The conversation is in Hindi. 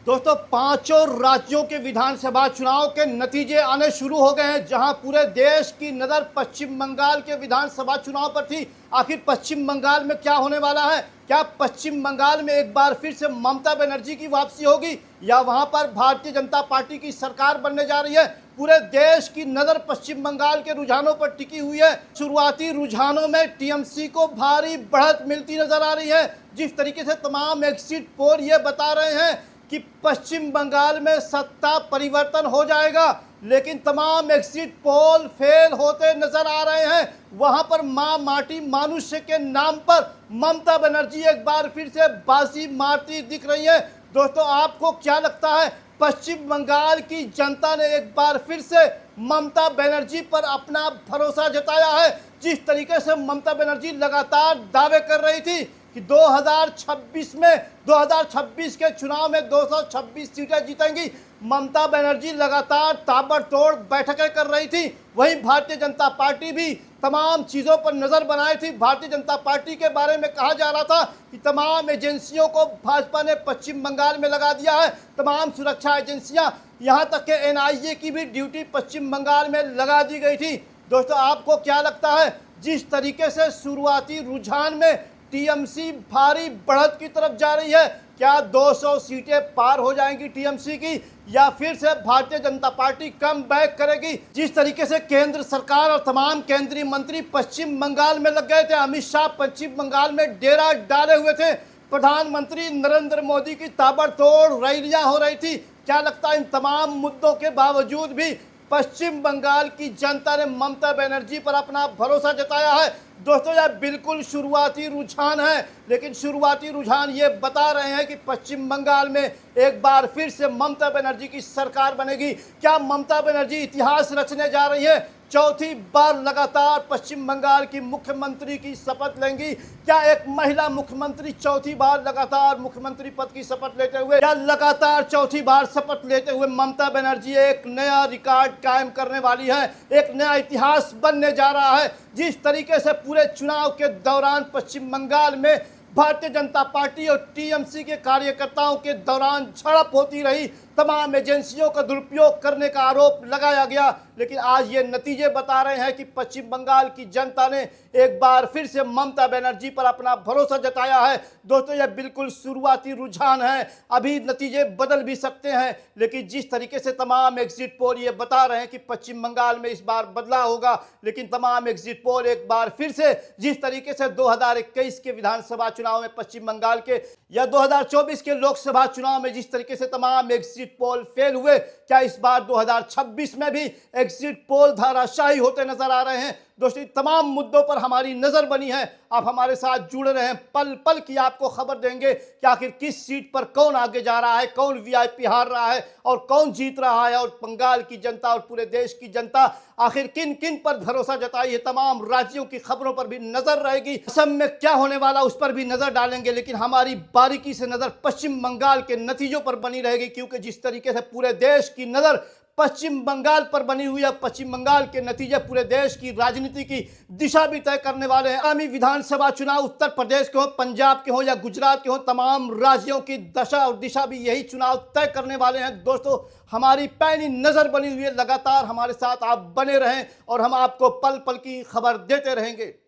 दोस्तों, पांचों राज्यों के विधानसभा चुनाव के नतीजे आने शुरू हो गए हैं। जहां पूरे देश की नज़र पश्चिम बंगाल के विधानसभा चुनाव पर थी। आखिर पश्चिम बंगाल में क्या होने वाला है? क्या पश्चिम बंगाल में एक बार फिर से ममता बनर्जी की वापसी होगी या वहां पर भारतीय जनता पार्टी की सरकार बनने जा रही है? पूरे देश की नज़र पश्चिम बंगाल के रुझानों पर टिकी हुई है। शुरुआती रुझानों में टीएमसी को भारी बढ़त मिलती नजर आ रही है। जिस तरीके से तमाम एग्जिट पोल ये बता रहे हैं कि पश्चिम बंगाल में सत्ता परिवर्तन हो जाएगा, लेकिन तमाम एग्जिट पोल फेल होते नजर आ रहे हैं। वहां पर मां माटी मानुष्य के नाम पर ममता बनर्जी एक बार फिर से बाजी मारती दिख रही है। दोस्तों, आपको क्या लगता है? पश्चिम बंगाल की जनता ने एक बार फिर से ममता बनर्जी पर अपना भरोसा जताया है। जिस तरीके से ममता बनर्जी लगातार दावे कर रही थी कि 2026 के चुनाव में 226 सीटें जीतेंगी, ममता बनर्जी लगातार ताबड़तोड़ बैठकें कर रही थी। वहीं भारतीय जनता पार्टी भी तमाम चीज़ों पर नज़र बनाई थी। भारतीय जनता पार्टी के बारे में कहा जा रहा था कि तमाम एजेंसियों को भाजपा ने पश्चिम बंगाल में लगा दिया है। तमाम सुरक्षा एजेंसियां, यहाँ तक कि एनआईए की भी ड्यूटी पश्चिम बंगाल में लगा दी गई थी। दोस्तों, आपको क्या लगता है? जिस तरीके से शुरुआती रुझान में टीएमसी भारी बढ़त की तरफ जा रही है, क्या 200 सीटें पार हो जाएंगी टीएमसी की, या फिर से Bharatiya Janata party come back करेगी? जिस तरीके से केंद्र सरकार और तमाम केंद्रीय मंत्री पश्चिम बंगाल में लग गए थे, अमित शाह पश्चिम बंगाल में डेरा डाले हुए थे, प्रधानमंत्री नरेंद्र मोदी की ताबड़तोड़ रैलियां हो रही थी, क्या लगता है इन तमाम मुद्दों के बावजूद भी पश्चिम बंगाल की जनता ने ममता बनर्जी पर अपना भरोसा जताया है? दोस्तों, यह बिल्कुल शुरुआती रुझान है, लेकिन शुरुआती रुझान ये बता रहे हैं कि पश्चिम बंगाल में एक बार फिर से ममता बनर्जी की सरकार बनेगी। क्या ममता बनर्जी इतिहास रचने जा रही है? चौथी बार लगातार पश्चिम बंगाल की मुख्यमंत्री की शपथ लेंगी? क्या एक महिला मुख्यमंत्री चौथी बार लगातार मुख्यमंत्री पद की शपथ लेते हुए, या लगातार चौथी बार शपथ लेते हुए ममता बनर्जी एक नया रिकॉर्ड कायम करने वाली है, एक नया इतिहास बनने जा रहा है? जिस तरीके से पूरे चुनाव के दौरान पश्चिम बंगाल में भारतीय जनता पार्टी और टीएमसी के कार्यकर्ताओं के दौरान झड़प होती रही, तमाम एजेंसियों का दुरुपयोग करने का आरोप लगाया गया, लेकिन आज ये नतीजे बता रहे हैं कि पश्चिम बंगाल की जनता ने एक बार फिर से ममता बनर्जी पर अपना भरोसा जताया है। दोस्तों, यह बिल्कुल शुरुआती रुझान है, अभी नतीजे बदल भी सकते हैं, लेकिन जिस तरीके से तमाम एग्जिट पोल ये बता रहे हैं कि पश्चिम बंगाल में इस बार बदलाव होगा, लेकिन तमाम एग्जिट पोल एक बार फिर से जिस तरीके से 2021 के विधानसभा चुनाव में पश्चिम बंगाल के या 2024 के लोकसभा चुनाव में जिस तरीके से तमाम एग्जिट पोल फेल हुए, क्या इस बार 2026 में भी एग्जिट पोल धाराशाही होते नजर आ रहे हैं? दोस्तों, तमाम मुद्दों पर हमारी नजर बनी है। आप हमारे साथ जुड़े रहें, पल पल की आपको खबर देंगे कि आखिर किस सीट पर कौन आगे जा रहा है, कौन वीआईपी हार रहा है और कौन जीत रहा है, और बंगाल की जनता और पूरे देश की जनता आखिर किन किन पर भरोसा जताई है। तमाम राज्यों की खबरों पर भी नजर रहेगी, असम में क्या होने वाला उस पर भी नजर डालेंगे, लेकिन हमारी बारीकी से नजर पश्चिम बंगाल के नतीजों पर बनी रहेगी, क्योंकि जिस तरीके से पूरे देश की नजर पश्चिम बंगाल पर बनी हुई है, पश्चिम बंगाल के नतीजे पूरे देश की राजनीति की दिशा भी तय करने वाले हैं। आगामी विधानसभा चुनाव उत्तर प्रदेश के हो, पंजाब के हो या गुजरात के हो, तमाम राज्यों की दशा और दिशा भी यही चुनाव तय करने वाले हैं। दोस्तों, हमारी पैनी नजर बनी हुई है, लगातार हमारे साथ आप बने रहें और हम आपको पल पल की खबर देते रहेंगे।